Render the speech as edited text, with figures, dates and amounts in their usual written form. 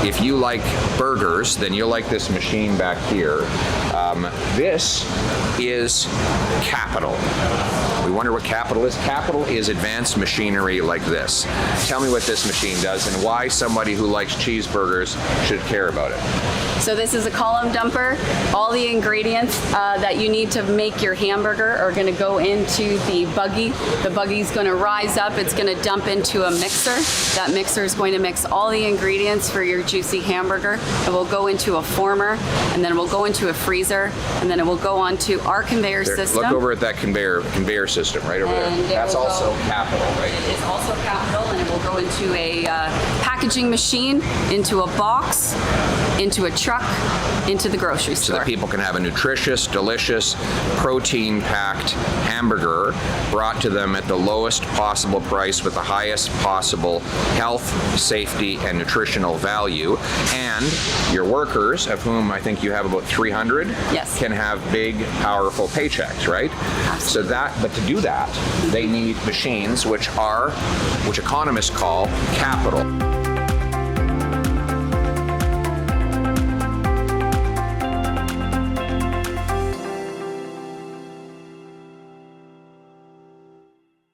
if you like burgers, then you'll like this machine back here. This is capital. We wonder what capital is. Capital is advanced machinery like this. Tell me what this machine does and why somebody who likes cheeseburgers should care about it. So this is a column dumper. All the ingredients that you need to make your hamburger are going to go into the buggy. The buggy's going to rise up. It's going to dump into a mixer. That mixer is going to mix all the ingredients for your juicy hamburger. It will go into a former, and then it will go into a freezer, and then it will go onto our conveyor system. Look over at that conveyor system right over there. That's also capital, right? It is also capital, and it will go into a packaging machine, into a box, into a truck, into the grocery store. So that people can have a nutritious, delicious, protein-packed hamburger brought to them at the lowest possible price with the highest possible health, safety, and nutritional value. And your workers, of whom I think you have about 300, yes, can have big, powerful paychecks, right? Absolutely. But to do that, they need machines which economists call capital.